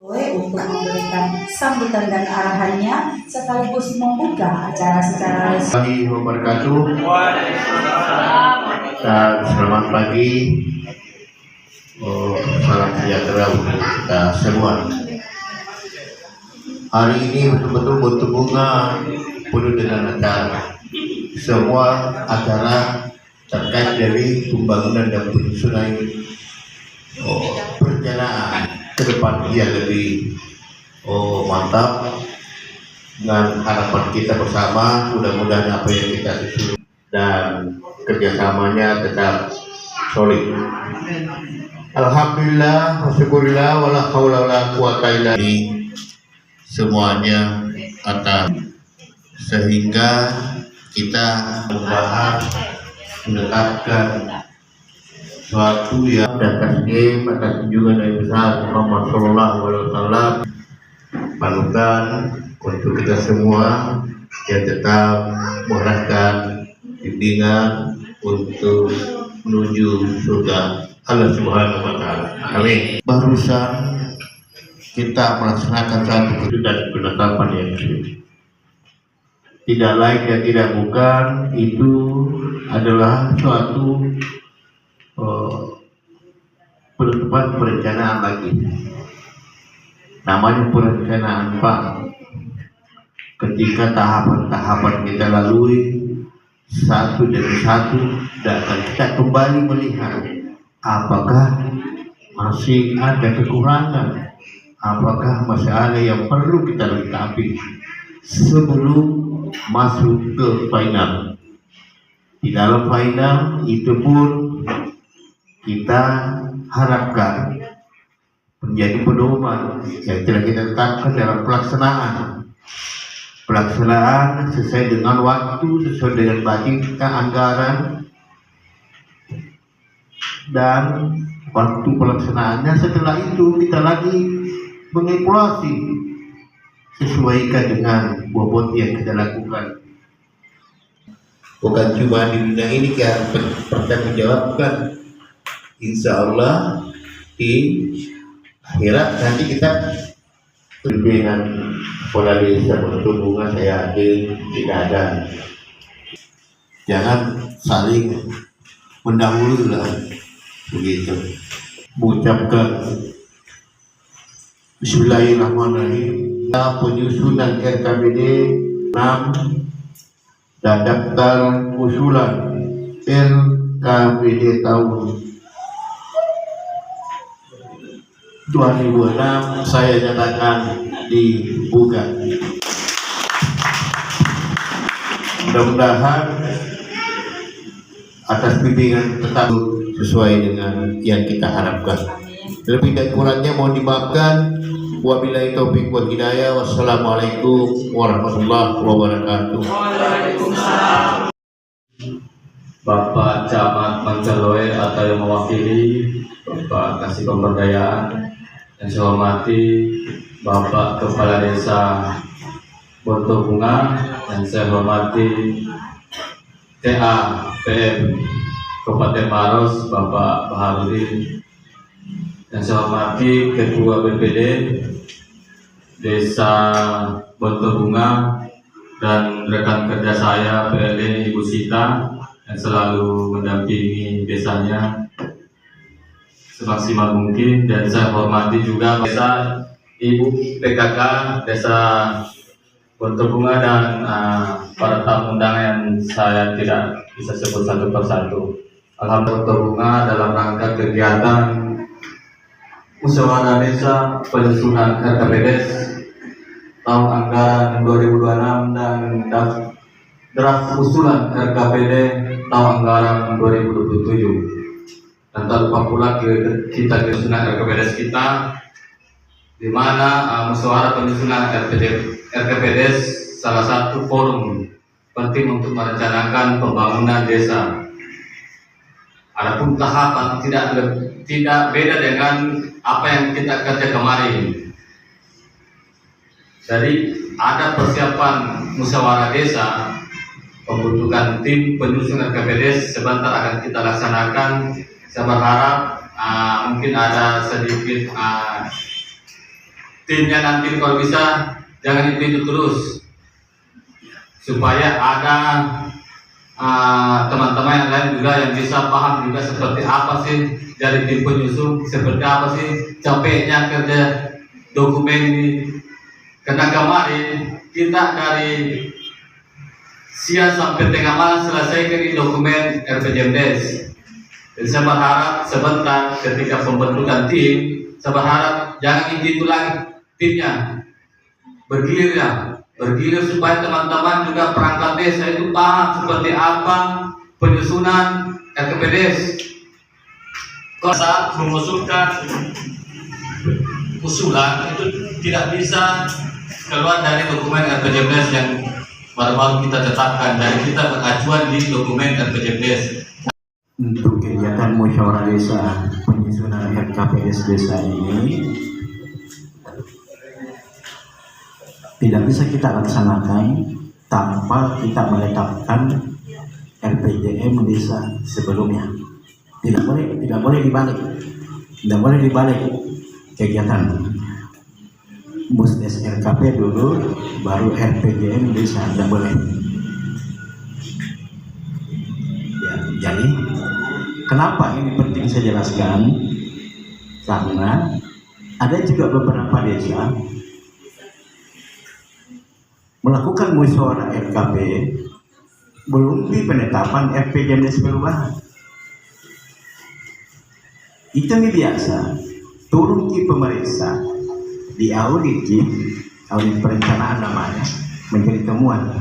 untuk memberikan sambutan dan arahannya sekaligus membuka acara secara resmi. Wabarakatuh. Dan selamat pagi. Salam sejahtera untuk kita semua. Hari ini betul-betul bentuk bunga penuh dengan acara. Semua acara terkait dari pembangunan dan penyusunan perencanaan ke depan dia lebih mantap, dengan harapan kita bersama. Mudah-mudahan apa yang kita susun dan kerjasamanya tetap solid. Alhamdulillah, wasyukurillah, wala haula wala quwata illa billah. Semuanya atas, sehingga kita membahas menetapkan suatu yang atas junjungan Nabi besar Muhammad Sallallahu Alaihi Wasallam, panutan untuk kita semua yang tetap mengharapkan bimbingan untuk menuju surga Allah Subhanahu Wa Taala. Amin. Barusan kita melaksanakan satu kejutan penetapan yang tidak lain dan tidak bukan, itu adalah suatu penetapan perencanaan lagi. Namanya perencanaan Pak. Ketika tahapan-tahapan kita lalui satu demi satu, dan kita kembali melihat apakah masih ada kekurangan, apakah masih ada yang perlu kita lengkapi sebelum masuk ke final. Di dalam final itu pun kita harapkan menjadi pedoman yang telah kita tetapkan dalam pelaksanaan sesuai dengan waktu, sesuai dengan budget kita, anggaran, dan waktu pelaksanaannya. Setelah itu kita lagi mengevaluasi, sesuaikan dengan bobot yang kita lakukan. Bukan cuma di dunia ini kita bertanggungjawabkan, insya Allah di akhirat nanti kita dengan kepala desa bentuk bunga. Saya yakin tidak ada, jangan saling mendahului lah begitu. Mengucapkan Bismillahirrahmanirrahim. Penyusunan RKPD 6 dan daftar usulan RKPD tahun 2006 saya nyatakan dibuka. Mudah-mudahan atas bimbingan tetap sesuai dengan yang kita harapkan. Lebih dan kurangnya mohon dimaafkan. Wabillahi taufiq wal hidayah. Wassalamualaikum warahmatullahi wabarakatuh. Waalaikumsalam. Bapak Camat Mancaloe atau yang mewakili Bapak Kasih Pemberdayaan, yang saya hormati Bapak Kepala Desa Bonto Bunga, yang saya hormati TA PM Kabupaten Maros Bapak Baharudin, yang saya hormati Ketua BPD Desa Bonto Bunga, dan rekan kerja saya PLN Ibu Sita yang selalu mendampingi desanya semaksimal mungkin. Dan saya hormati juga desa Ibu PKK Desa Bonto Bunga dan para tamu undangan yang saya tidak bisa sebut satu persatu. Alhamdulillah, Bonto Bunga dalam rangka kegiatan musyawarah desa penyusunan RKPD tahun anggaran 2026 dan draft usulan RKPD tahun anggaran 2027. Dan tak lupa pula kita penyusunan RKPD kita, di mana musyawarah penyusunan RKPD salah satu forum penting untuk merencanakan pembangunan desa. Adapun tahapan tidak beda dengan apa yang kita kerja kemarin. Jadi ada persiapan musyawarah desa, pembentukan tim penyusun RKPD sebentar akan kita laksanakan. Saya berharap mungkin ada sedikit timnya nanti kalau bisa jangan itu terus, supaya ada teman-teman yang lain juga yang bisa paham juga seperti apa sih dari tim penyusun, seperti apa sih capeknya kerja dokumen ini. Karena kemarin kita dari siang sampai tengah malam selesaikan di dokumen RPJMDes. Dan saya berharap sebentar ketika pembentukan tim, saya berharap jangan itu lagi timnya bergilir ya, bergilir supaya teman-teman juga perangkat desa itu paham seperti apa penyusunan RKPDes. Saat mengusulkan usulan itu tidak bisa keluar dari dokumen RPJMDes yang baru-baru kita tetapkan, dan kita pengajuan di dokumen RPJMDes. Untuk kegiatan musyawarah desa penyusunan RKPDes desa ini tidak bisa kita laksanakan tanpa kita menetapkan RPJM desa sebelumnya. Tidak boleh dibalik kegiatan. Musdes RKP dulu, baru RPJM desa, tidak boleh. Ya, jadi kenapa ini penting saya jelaskan? Karena ada juga beberapa desa melakukan musyawarah RKP belum di penetapan RPJM desa perubahan. Itu biasa turun ke pemerintah, di audit perencanaan namanya, menjadi temuan.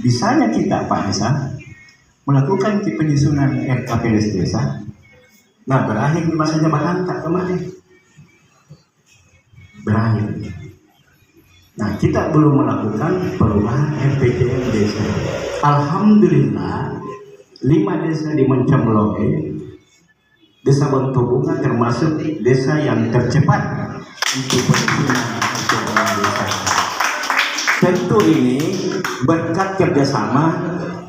Bisanya kita Pak Desa melakukan penyusunan RKPDes desa, nah berakhir di masa jabatan tak kemarin berakhir. Nah kita belum melakukan perubahan RPJM desa. Alhamdulillah 5 desa di Mencamloe, desa Bontobunga termasuk desa yang tercepat untuk penyusunan RPJM desa. Tentu ini berkat kerjasama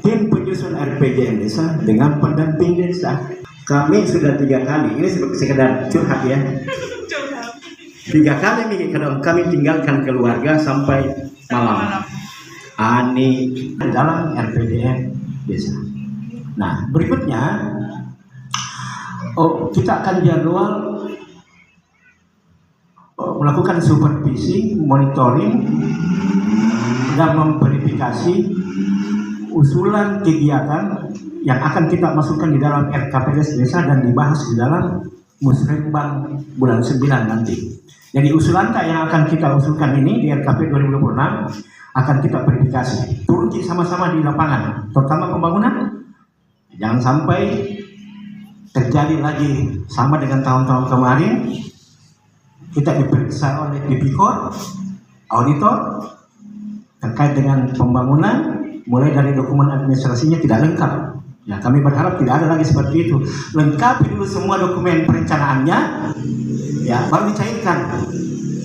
tim penyusun RPJM desa dengan pendamping desa. Kami sudah 3 kali, ini sekedar curhat ya, 3 kali kami tinggalkan keluarga sampai malam ani dalam RPJM desa. Nah berikutnya kita akan jadwal melakukan supervisi, monitoring, dan memverifikasi usulan kegiatan yang akan kita masukkan di dalam RKPDes desa dan dibahas di dalam Musrembang bulan 9 nanti. Jadi usulan yang akan kita usulkan ini di RKP 2026 akan kita verifikasi, turun sama-sama di lapangan, terutama pembangunan. Jangan sampai terjadi lagi sama dengan tahun-tahun kemarin, kita diperiksa oleh Tipikor, auditor terkait dengan pembangunan, mulai dari dokumen administrasinya tidak lengkap. Ya, kami berharap tidak ada lagi seperti itu. Lengkapi dulu semua dokumen perencanaannya, ya, baru dicairkan.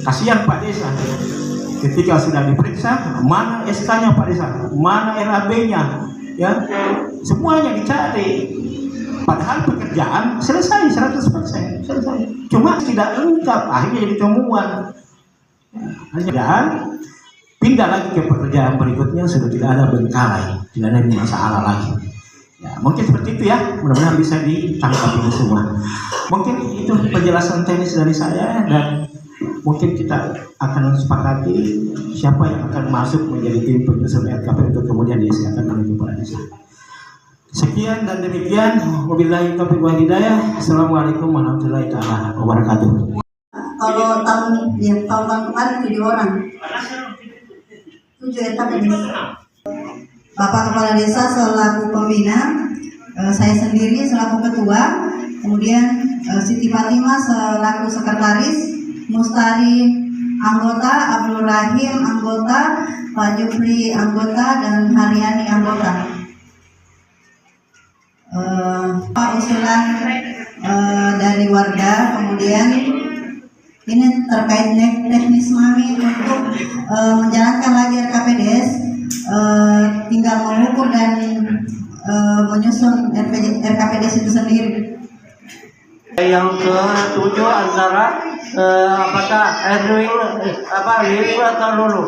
Kasihan Pak Desa, ketika sudah diperiksa, mana SK-nya Pak Desa, mana RAB-nya, ya, semuanya dicari. Padahal pekerjaan selesai 100%, selesai. Cuma tidak lengkap, akhirnya jadi temuan. Pekerjaan pindah lagi ke pekerjaan berikutnya, sudah tidak ada bengkalai, tidak ada masalah lagi. Ya, mungkin seperti itu ya, mudah-mudahan bisa ditangkap ini semua. Mungkin itu penjelasan teknis dari saya, dan mungkin kita akan sepakati siapa yang akan masuk menjadi tim penyusun RKP untuk kemudian disiapkan oleh kepala desa. Sekian dan demikian, wabillahi taufiq wal hidayah. Assalamualaikum warahmatullahi wabarakatuh. Kalau tahun kemarin 7 orang, 7 RKP. Bapak Kepala Desa selaku pembina, saya sendiri selaku ketua, kemudian Siti Fatimah selaku sekretaris, Mustari anggota, Abdul Rahim anggota, Pak Jufri anggota, dan Haryani anggota. Usulan dari warga, kemudian ini terkait teknis mami untuk menjalankan lagi RKPDes, tinggal mengukur dan menyusun RKPDes itu sendiri. Yang ke-7 antara apakah Erwin Liwin atau Lulu?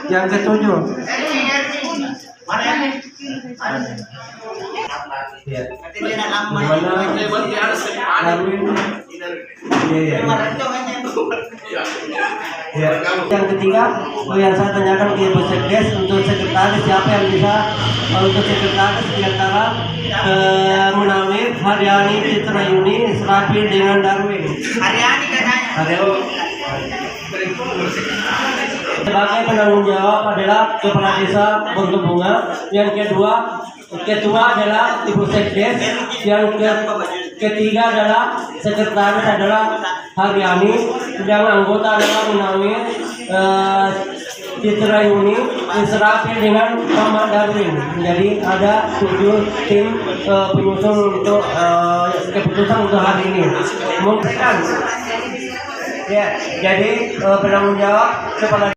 Yang ketujuh. Ya. Ya. Yang ketiga, yang saya tanyakan ke Ibu Sekdes untuk sekretaris siapa yang bisa untuk sekretaris di antara Munawir, Haryani, Citrayuni, Israfil dengan Darwin. Haryani katanya. Sebagai penanggung jawab adalah Kepala Desa Bonto Bunga. Yang kedua, ketua adalah Ibu Sekdes. Yang ketiga adalah sekretaris adalah Haryani. Yang anggota adalah Munawir, Citrayuni, Israfil dengan Muhammad Darwin. Jadi ada 7 tim penyusun untuk keputusan untuk hari ini. Mungkin ya, jadi penanggung jawab Kepala